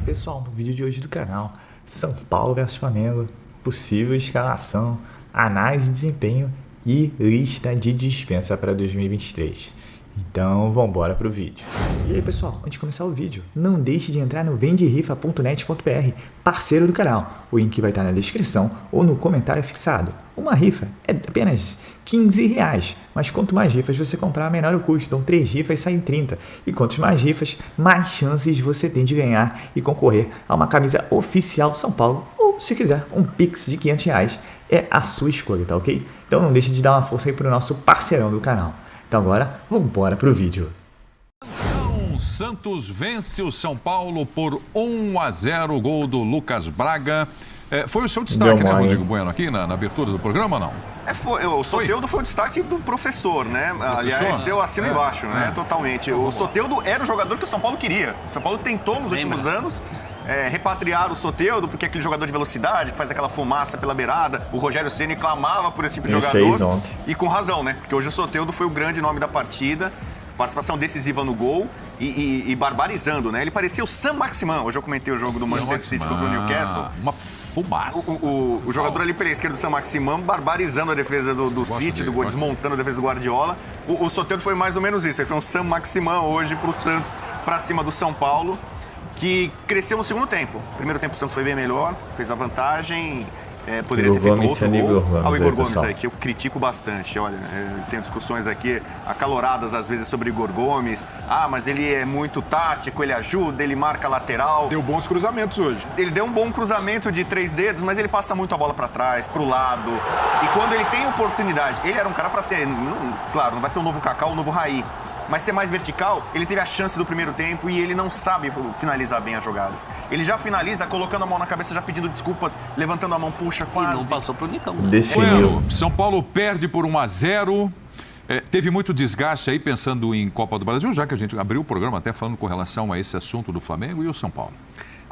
Pessoal, no vídeo de hoje do canal, São Paulo vs Flamengo, possível escalação, análise de desempenho e lista de dispensa para 2023. Então, vamos embora pro vídeo. E aí, pessoal, antes de começar o vídeo, não deixe de entrar no venderifa.net.br, parceiro do canal. O link vai estar na descrição ou no comentário fixado. Uma rifa é apenas R$15, mas quanto mais rifas você comprar, menor o custo. Então, 3 rifas saem 30. E quanto mais rifas, mais chances você tem de ganhar e concorrer a uma camisa oficial São Paulo. Ou, se quiser, um Pix de R$500 é a sua escolha, tá ok? Então, não deixe de dar uma força aí pro nosso parceirão do canal. Então agora, vamos embora pro vídeo. Santos vence o São Paulo por 1-0, gol do Lucas Braga. Foi o seu destaque, né, Rodrigo Bueno, aqui na abertura do programa ou não? O Soteldo foi o destaque do professor, né? Aliás, eu assino embaixo, né? Totalmente. O Soteldo era o jogador que o São Paulo queria. O São Paulo tentou nos últimos anos repatriar o Soteldo, porque é aquele jogador de velocidade, que faz aquela fumaça pela beirada. O Rogério Ceni clamava por esse tipo de jogador. Fez ontem. E com razão, né? Porque hoje o Soteldo foi o grande nome da partida. Participação decisiva no gol e barbarizando, né? Ele parecia o Sam Maximan. Hoje eu comentei o jogo do Manchester City contra o Newcastle. Uma fumaça. O jogador ali pela esquerda do Sam Maximan, barbarizando a defesa do City, do gol, desmontando a defesa do Guardiola. O Soteldo foi mais ou menos isso. Ele foi um Sam Maximan hoje pro Santos, pra cima do São Paulo, que cresceu no segundo tempo. Primeiro tempo o Santos foi bem melhor, fez a vantagem. Poderia ter feito outro gol. O Igor Gomes aí, que eu critico bastante. Olha, tem discussões aqui acaloradas às vezes sobre o Igor Gomes. Mas ele é muito tático, ele ajuda, ele marca lateral. Deu bons cruzamentos hoje. Ele deu um bom cruzamento de 3 dedos, mas ele passa muito a bola para trás, pro lado. E quando ele tem oportunidade, ele era um cara para ser, claro, não vai ser o novo Kaká ou o novo Raí, mas ser mais vertical, ele teve a chance do primeiro tempo e ele não sabe finalizar bem as jogadas. Ele já finaliza colocando a mão na cabeça, já pedindo desculpas, levantando a mão, puxa, quase. E não passou pro Nicão. Definiu. São Paulo perde por 1-0. Teve muito desgaste aí pensando em Copa do Brasil, já que a gente abriu o programa até falando com relação a esse assunto do Flamengo e o São Paulo.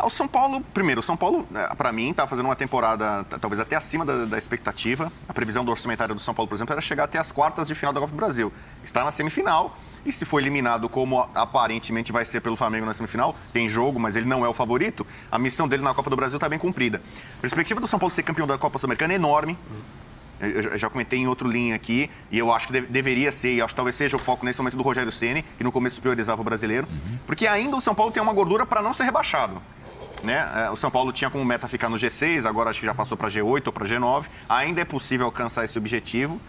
O São Paulo, primeiro, o São Paulo, para mim, tá fazendo uma temporada talvez até acima da expectativa. A previsão do orçamentário do São Paulo, por exemplo, era chegar até as quartas de final da Copa do Brasil. Está na semifinal. E se for eliminado, como aparentemente vai ser pelo Flamengo na semifinal, tem jogo, mas ele não é o favorito, a missão dele na Copa do Brasil está bem cumprida. A perspectiva do São Paulo ser campeão da Copa Sul-Americana é enorme. Eu já comentei em outro linha aqui, e eu acho que deveria ser, e acho que talvez seja o foco nesse momento do Rogério Ceni, que no começo priorizava o brasileiro, porque ainda o São Paulo tem uma gordura para não ser rebaixado. Né? O São Paulo tinha como meta ficar no G6, agora acho que já passou para G8 ou para G9. Ainda é possível alcançar esse objetivo.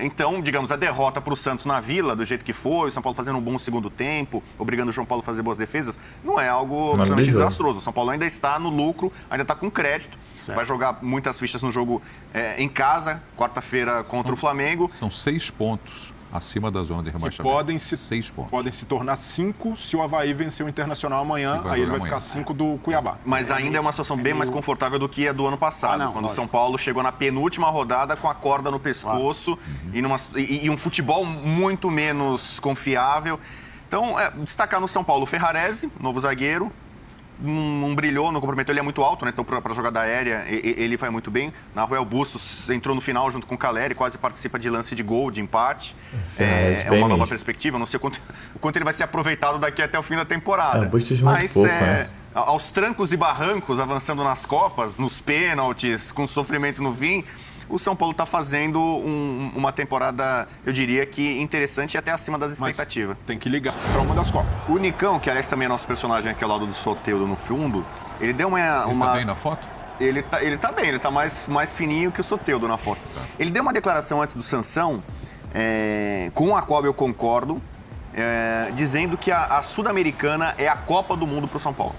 Então, digamos, a derrota para o Santos na Vila, do jeito que foi, o São Paulo fazendo um bom segundo tempo, obrigando o João Paulo a fazer boas defesas, não é algo absolutamente desastroso. O São Paulo ainda está no lucro, ainda está com crédito, vai jogar muitas fichas no jogo em casa, quarta-feira contra o Flamengo. São 6 pontos acima da zona de rebaixamento. 6 pontos. Podem se tornar 5 se o Avaí vencer o Internacional amanhã, aí ele vai ficar 5 do Cuiabá. Mas ainda é uma situação bem mais confortável do que a do ano passado, quando o São Paulo chegou na penúltima rodada com a corda no pescoço e um futebol muito menos confiável. Então, destacar no São Paulo o Ferrarese, novo zagueiro, não brilhou, não comprometeu, ele é muito alto, né? Então para jogada aérea ele vai muito bem. Naruel Bustos entrou no final junto com o Caleri, quase participa de lance de gol, de empate. É uma nova perspectiva, não sei o quanto ele vai ser aproveitado daqui até o fim da temporada. Bustos muito pouco, né? Aos trancos e barrancos, avançando nas Copas, nos pênaltis, com sofrimento no fim, o São Paulo está fazendo uma temporada, eu diria que interessante e até acima das expectativas. Tem que ligar para uma das Copas. O Nicão, que aliás também é nosso personagem aqui ao lado do Soteldo no fundo, ele deu uma... Ele tá bem na foto? Ele tá bem, ele tá mais fininho que o Soteldo na foto. Ele deu uma declaração antes do Sansão, com a qual eu concordo, dizendo que a Sul-Americana é a Copa do Mundo para o São Paulo.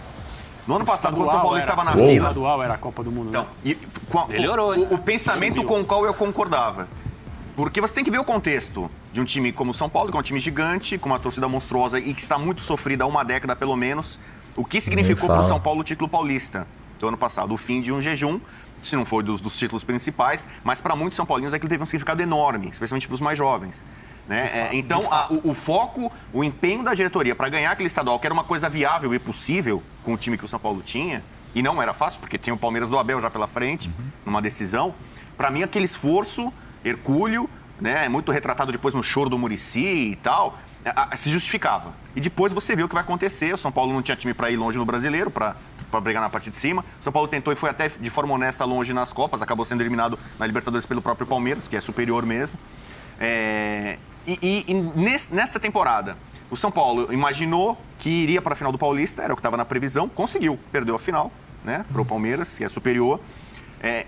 No ano passado, quando o São Paulo estava na Vila... O estadual era a Copa do Mundo, né? Melhorou, o pensamento com o qual eu concordava. Porque você tem que ver o contexto de um time como o São Paulo, que é um time gigante, com uma torcida monstruosa e que está muito sofrida há uma década, pelo menos. O que significou para o São Paulo o título paulista do ano passado? O fim de um jejum, se não foi dos títulos principais, mas para muitos São Paulinos aquilo teve um significado enorme, especialmente para os mais jovens. Né? Então, o foco, o empenho da diretoria para ganhar aquele estadual, que era uma coisa viável e possível com o time que o São Paulo tinha, e não era fácil, porque tinha o Palmeiras do Abel já pela frente, numa decisão. Para mim, aquele esforço hercúleo, né, muito retratado depois no choro do Muricy e tal, se justificava. E depois você vê o que vai acontecer. O São Paulo não tinha time para ir longe no Brasileiro, para brigar na parte de cima. O São Paulo tentou e foi até de forma honesta longe nas Copas, acabou sendo eliminado na Libertadores pelo próprio Palmeiras, que é superior mesmo. Nessa temporada, o São Paulo imaginou que iria para a final do Paulista, era o que estava na previsão, conseguiu, perdeu a final, né, para o Palmeiras, que é superior.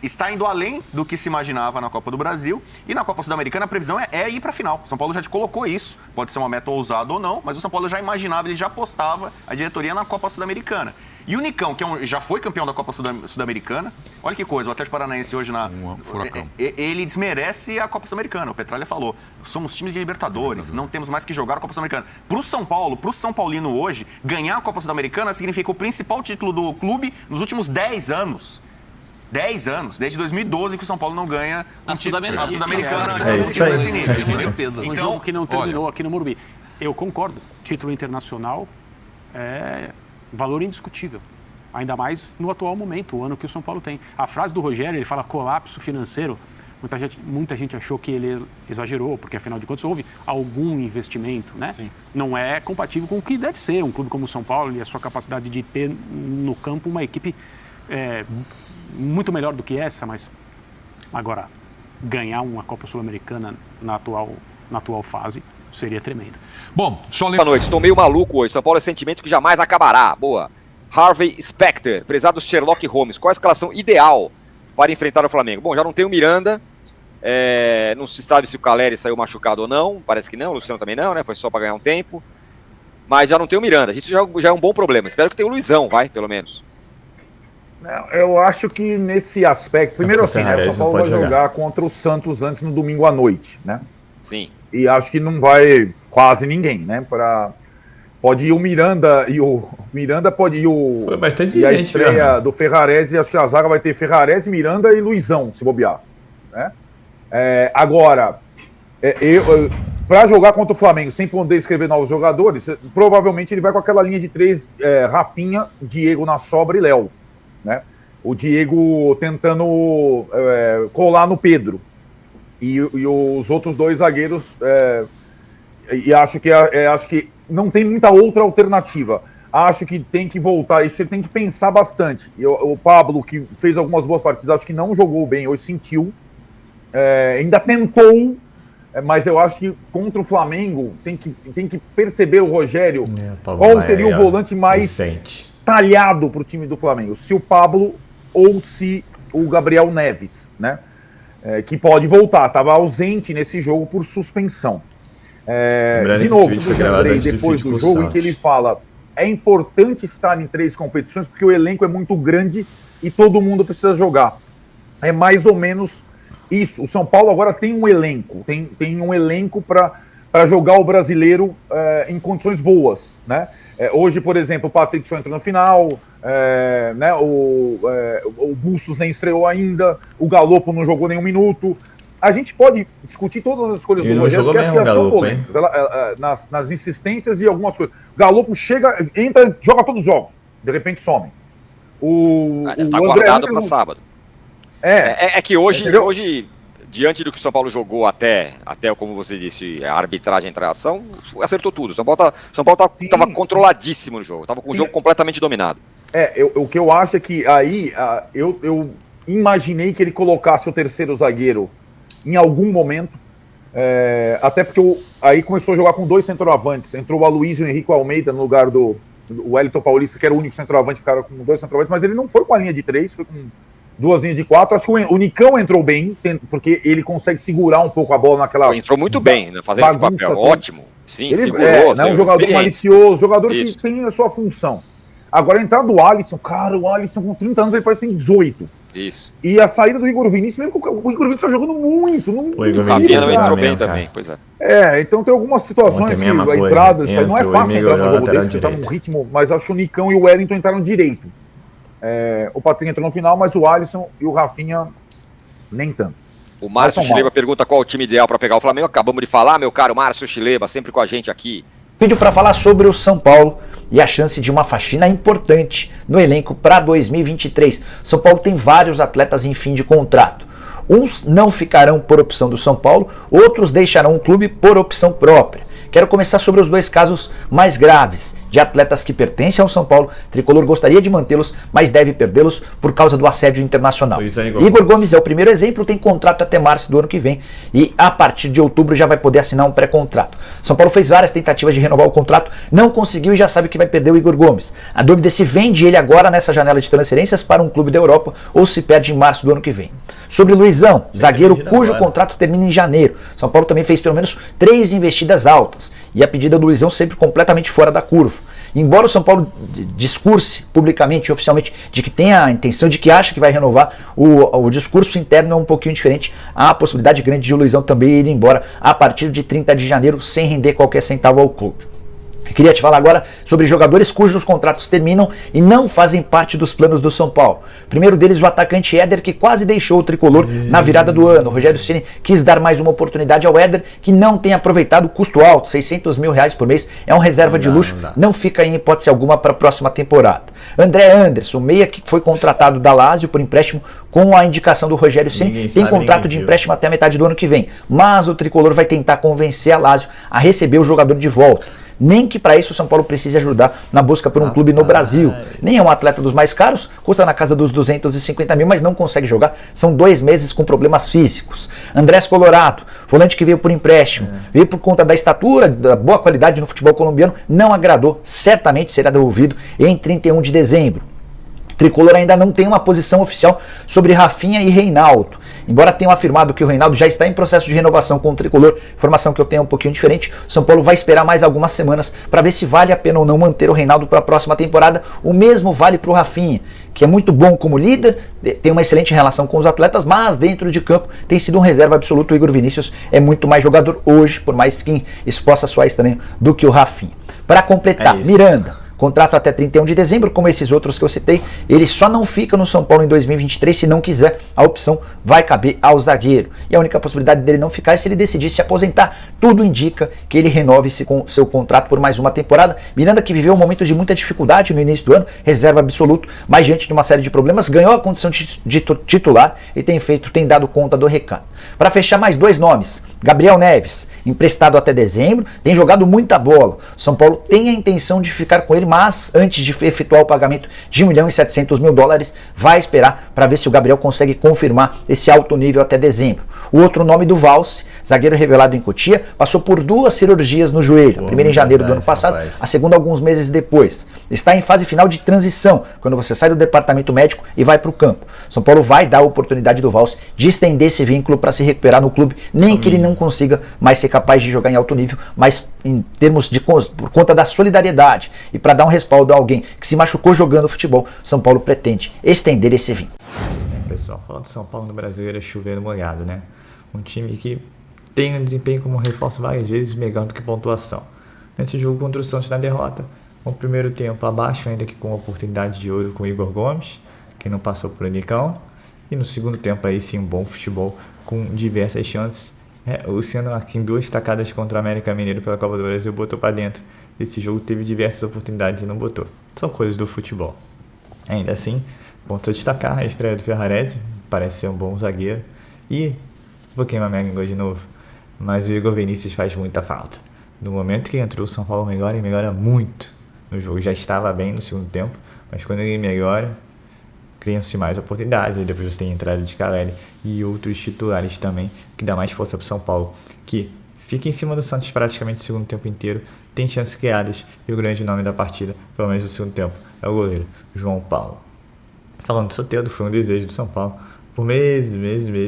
Está indo além do que se imaginava na Copa do Brasil, e na Copa Sul-Americana a previsão é ir para a final. O São Paulo já colocou isso, pode ser uma meta ousada ou não, mas o São Paulo já imaginava, ele já apostava a diretoria na Copa Sul-Americana. E o Nicão, que já foi campeão da Copa Sul-Americana, olha que coisa, o Atlético Paranaense hoje furacão. Ele desmerece a Copa Sul-Americana. O Petralha falou, somos time de Libertadores, não temos mais que jogar a Copa Sul-Americana. Para o São Paulo, para o São Paulino hoje, ganhar a Copa Sul-Americana significa o principal título do clube nos últimos 10 anos. 10 anos, desde 2012 que o São Paulo não ganha a Sul-Americana. É isso aí. Um jogo que não terminou aqui no Morumbi. Eu concordo, título internacional é valor indiscutível. Ainda mais no atual momento, o ano que o São Paulo tem. A frase do Rogério, ele fala colapso financeiro. Muita gente achou que ele exagerou, porque afinal de contas houve algum investimento, né? Sim. Não é compatível com o que deve ser um clube como o São Paulo e a sua capacidade de ter no campo uma equipe muito melhor do que essa, mas agora ganhar uma Copa Sul-Americana na atual fase seria tremendo. Bom, só boa noite, estou meio maluco hoje. São Paulo é sentimento que jamais acabará. Boa. Harvey Specter, prezado Sherlock Holmes, qual a escalação ideal para enfrentar o Flamengo? Bom, já não tem o Miranda, não se sabe se o Caleri saiu machucado ou não, parece que não, o Luciano também não, né? Foi só para ganhar um tempo. Mas já não tem o Miranda, isso já é um bom problema. Espero que tenha o Luizão, pelo menos. Eu acho que nesse aspecto, primeiro assim, né, o São Paulo vai jogar contra o Santos antes no domingo à noite, né? Sim. E acho que não vai quase ninguém, né? Pode ir o Miranda e o pode ir o foi bastante e a gente, estreia do Ferrarese, acho que a zaga vai ter Ferrarese, Miranda e Luizão, se bobear, né? Agora, para jogar contra o Flamengo sem poder escrever novos jogadores, provavelmente ele vai com aquela linha de 3, Rafinha, Diego na sobra e Léo, né? O Diego tentando colar no Pedro e os outros 2 zagueiros, e acho que não tem muita outra alternativa. Acho que tem que voltar, isso ele tem que pensar bastante. O Pablo, que fez algumas boas partidas, acho que não jogou bem, hoje sentiu, ainda tentou, mas eu acho que contra o Flamengo tem que perceber o Rogério qual seria o volante mais talhado para o time do Flamengo, se o Pablo ou se o Gabriel Neves, né? Que pode voltar, estava ausente nesse jogo por suspensão. De novo, depois do jogo, em que ele fala, é importante estar em 3 competições porque o elenco é muito grande e todo mundo precisa jogar. É mais ou menos isso. O São Paulo agora tem um elenco, tem um elenco para jogar o brasileiro em condições boas, né? Hoje, por exemplo, o Patrick só entrou no final, né? O Bustos nem estreou ainda, o Galopo não jogou nenhum minuto. A gente pode discutir todas as escolhas do Rogério, porque acho que são polêmicas, nas insistências e algumas coisas. O Galopo chega, entra, joga todos os jogos, de repente some. Está guardado para sábado. É que hoje, diante do que o São Paulo jogou até como você disse, a arbitragem entrar em ação, acertou tudo. O São Paulo estava controladíssimo no jogo, estava com o jogo completamente dominado. O que eu acho é que aí eu imaginei que ele colocasse o terceiro zagueiro em algum momento, até porque aí começou a jogar com 2 centroavantes. Entrou o Aloysio e o Henrique Almeida no lugar do Wellington Paulista, que era o único centroavante, ficaram com 2 centroavantes, mas ele não foi com a linha de 3, foi com 2 linhas de 4. Acho que o Nicão entrou bem, porque ele consegue segurar um pouco a bola naquela... Entrou muito bem, né, fazendo esse papel, ótimo. Sim, ele segurou. Um jogador malicioso, jogador que tem a sua função. Agora, a entrada do Alisson, o Alisson com 30 anos, ele parece que tem 18. Isso. E a saída do Igor Vinícius, mesmo que o Igor Vinícius está jogando muito. O Igor Vinícius não entrou bem também, pois então tem algumas situações que a entrada, isso aí não é fácil entrar no jogo desse, tá num ritmo, mas acho que o Nicão e o Wellington entraram direito. O Patrick entrou no final, mas o Alisson e o Rafinha nem tanto. O Márcio Chileba pergunta qual o time ideal para pegar o Flamengo. Acabamos de falar, meu caro Márcio Chileba, sempre com a gente aqui. Vídeo para falar sobre o São Paulo e a chance de uma faxina importante no elenco para 2023. São Paulo tem vários atletas em fim de contrato. Uns não ficarão por opção do São Paulo, outros deixarão o clube por opção própria. Quero começar sobre os dois casos mais graves, de atletas que pertencem ao São Paulo. O Tricolor gostaria de mantê-los, mas deve perdê-los por causa do assédio internacional. Igor Gomes é o primeiro exemplo, tem contrato até março do ano que vem e a partir de outubro já vai poder assinar um pré-contrato. São Paulo fez várias tentativas de renovar o contrato, não conseguiu e já sabe que vai perder o Igor Gomes. A dúvida é se vende ele agora nessa janela de transferências para um clube da Europa ou se perde em março do ano que vem. Sobre Luizão, zagueiro cujo contrato termina em janeiro. São Paulo também fez pelo menos 3 investidas altas e a pedida do Luizão sempre completamente fora da curva. Embora o São Paulo discurse publicamente e oficialmente de que tem a intenção, de que acha que vai renovar, o discurso interno é um pouquinho diferente. Há a possibilidade grande de o Luizão também ir embora a partir de 30 de janeiro sem render qualquer centavo ao clube. Eu queria te falar agora sobre jogadores cujos contratos terminam e não fazem parte dos planos do São Paulo. Primeiro deles, o atacante Éder, que quase deixou o tricolor na virada do ano. O Rogério Ceni quis dar mais uma oportunidade ao Éder, que não tem aproveitado o custo alto, R$600 mil por mês. É um reserva de luxo, não fica em hipótese alguma para a próxima temporada. André Anderson, meia que foi contratado da Lazio por empréstimo com a indicação do Rogério Ceni, tem contrato de empréstimo até a metade do ano que vem. Mas o tricolor vai tentar convencer a Lazio a receber o jogador de volta. Nem que para isso o São Paulo precise ajudar na busca por um clube no Brasil. Nem é um atleta dos mais caros, custa na casa dos 250 mil, mas não consegue jogar. São 2 meses com problemas físicos. Andrés Colorado, volante que veio por empréstimo, veio por conta da estatura, da boa qualidade no futebol colombiano, não agradou, certamente será devolvido em 31 de dezembro. O tricolor ainda não tem uma posição oficial sobre Rafinha e Reinaldo. Embora tenham afirmado que o Reinaldo já está em processo de renovação com o tricolor, informação que eu tenho é um pouquinho diferente, o São Paulo vai esperar mais algumas semanas para ver se vale a pena ou não manter o Reinaldo para a próxima temporada. O mesmo vale para o Rafinha, que é muito bom como líder, tem uma excelente relação com os atletas, mas dentro de campo tem sido um reserva absoluto. O Igor Vinícius é muito mais jogador hoje, por mais que isso possa soar estranho, do que o Rafinha. Para completar, Miranda. Contrato até 31 de dezembro, como esses outros que eu citei. Ele só não fica no São Paulo em 2023 se não quiser. A opção vai caber ao zagueiro. E a única possibilidade dele não ficar é se ele decidir se aposentar. Tudo indica que ele renove seu contrato por mais uma temporada. Miranda, que viveu um momento de muita dificuldade no início do ano, reserva absoluto, mas diante de uma série de problemas, ganhou a condição de titular e tem dado conta do recado. Para fechar, mais 2 nomes. Gabriel Neves, emprestado até dezembro, tem jogado muita bola. O São Paulo tem a intenção de ficar com ele, mas antes de efetuar o pagamento de $1.700.000, vai esperar para ver se o Gabriel consegue confirmar esse alto nível até dezembro. O outro nome do Valse, zagueiro revelado em Cotia, passou por 2 cirurgias no joelho. A primeira em janeiro do ano passado, a segunda alguns meses depois. Está em fase final de transição, quando você sai do departamento médico e vai para o campo. São Paulo vai dar a oportunidade do Valse de estender esse vínculo para se recuperar no clube, nem que ele não consiga mais ser capaz de jogar em alto nível, mas em termos de por conta da solidariedade e para dar um respaldo a alguém que se machucou jogando futebol, São Paulo pretende estender esse vínculo. Pessoal, falando de São Paulo no Brasil, era chover molhado, né? Um time que tem um desempenho como reforço várias vezes melhor do que pontuação. Nesse jogo contra o Santos na derrota, o primeiro tempo abaixo, ainda que com a oportunidade de ouro com o Igor Gomes, que não passou por Unicão, e no segundo tempo aí sim um bom futebol com diversas chances. O Luciano aqui em 2 tacadas contra o América Mineiro pela Copa do Brasil botou para dentro. Esse jogo teve diversas oportunidades e não botou. São coisas do futebol. Ainda assim, ponto a destacar a estreia do Ferrarese, parece ser um bom zagueiro. E vou queimar minha língua de novo, mas o Igor Vinícius faz muita falta. No momento que entrou, o São Paulo melhora e melhora muito. No jogo já estava bem no segundo tempo, mas quando ele melhora, criam-se mais oportunidades. E depois você tem a entrada de Caleri e outros titulares também, que dá mais força para o São Paulo, que fica em cima do Santos praticamente o segundo tempo inteiro, tem chances criadas, e o grande nome da partida, pelo menos no segundo tempo, é o goleiro João Paulo. Falando de Soteldo, foi um desejo do São Paulo por meses,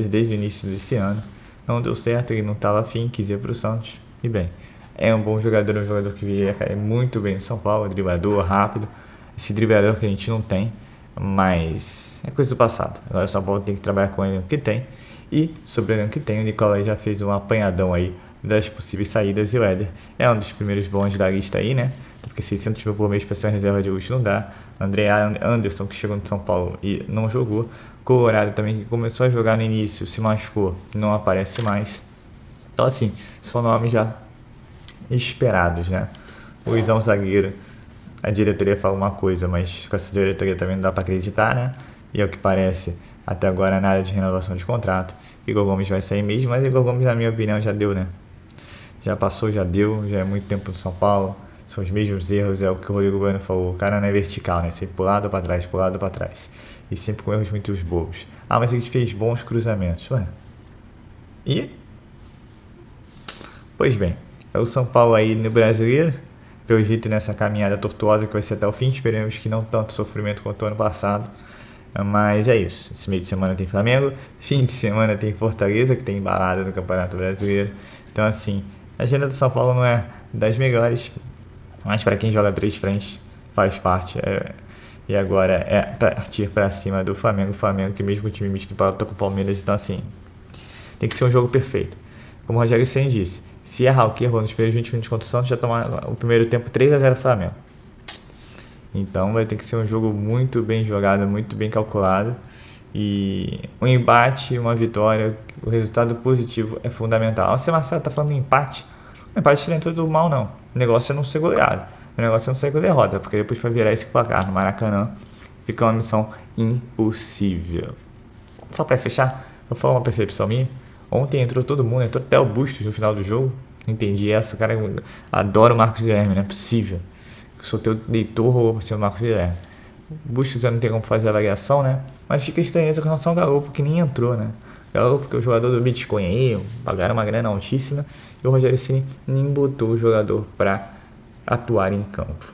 desde o início desse ano. Não deu certo, ele não estava afim, quis ir para o Santos. E bem, é um bom jogador, um jogador que viria cair muito bem no São Paulo, driblador, rápido. Esse driblador que a gente não tem, mas é coisa do passado. Agora o São Paulo tem que trabalhar com ele o que tem. E sobre o que tem, o Nicolai já fez um apanhadão aí das possíveis saídas, e o Éder é um dos primeiros bons da lista aí, né? Porque 600 mil por mês para ser uma reserva de luxo não dá. André Anderson, que chegou no São Paulo e não jogou. Colorado também, que começou a jogar no início, se machucou, não aparece mais. Então assim, são nomes já esperados, né? Luizão, zagueiro, a diretoria fala uma coisa, mas com essa diretoria também não dá para acreditar, né? E é o que parece, até agora nada de renovação de contrato. Igor Gomes vai sair mesmo, mas Igor Gomes, na minha opinião, já deu, né? já passou, já deu, já é muito tempo no São Paulo. São os mesmos erros, é o que o Rodrigo Bueno falou. O cara não é vertical, né? Sempre pro lado, pra trás, pro lado, pra trás. E sempre com erros muito bobos. Ah, mas ele fez bons cruzamentos. Ué. E? Pois bem, é o São Paulo aí no Brasileiro. Pelo jeito nessa caminhada tortuosa que vai ser até o fim. Esperemos que não tanto sofrimento quanto o ano passado. Mas é isso. Esse meio de semana tem Flamengo. Fim de semana tem Fortaleza, que tem embalada no Campeonato Brasileiro. Então, assim, a agenda do São Paulo não é das melhores. Mas para quem joga 3 frentes, faz parte. E agora é partir para cima do Flamengo. O Flamengo, que mesmo o time misto tá com o Palmeiras, então assim, tem que ser um jogo perfeito. Como o Rogério Ceni disse, se errar o que errou nos primeiros 20 minutos contra o Santos, já toma o primeiro tempo 3-0 Flamengo. Então vai ter que ser um jogo muito bem jogado, muito bem calculado. E um empate, uma vitória, o resultado positivo é fundamental. Você, Marcelo, tá falando de empate? O empate não é tudo mal, não. O negócio é não ser goleado. O negócio é não sair com derrota, porque depois para virar esse placar no Maracanã fica uma missão impossível. Só para fechar, vou falar uma percepção minha. Ontem entrou todo mundo, entrou até o Bustos no final do jogo. Entendi essa, cara. Eu adoro o Marcos Guilherme, não é possível. Eu sou teu leitor ou o Marcos Guilherme. O Bustos eu não tenho como fazer a avaliação, né? Mas fica estranheza com relação ao Galo, porque nem entrou, né? Galo, porque o jogador do Bitcoin aí, pagaram uma grana altíssima. E o Rogério Ceni nem botou o jogador para atuar em campo.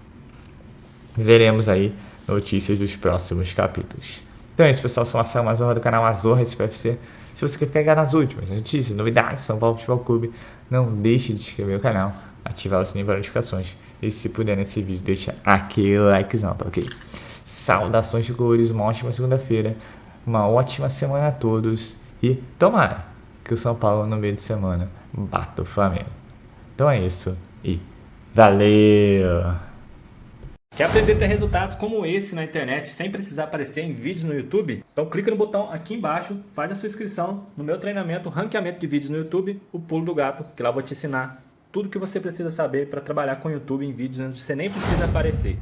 Veremos aí notícias dos próximos capítulos. Então é isso, pessoal. Sou Marcelo Mazorra do canal Mazorra SPFC. Se você quer pegar nas últimas notícias, novidades do São Paulo Futebol Clube, não deixe de inscrever no canal, ativar o sininho para notificações e, se puder, nesse vídeo, deixa aquele likezão, tá ok? Saudações de cores, uma ótima segunda-feira, uma ótima semana a todos e tomara que o São Paulo no meio de semana bata o Flamengo. Então é isso e valeu! Quer aprender a ter resultados como esse na internet sem precisar aparecer em vídeos no YouTube? Então clica no botão aqui embaixo, faz a sua inscrição no meu treinamento Ranqueamento de Vídeos no YouTube, o Pulo do Gato, que lá eu vou te ensinar tudo o que você precisa saber para trabalhar com o YouTube em vídeos onde você nem precisa aparecer.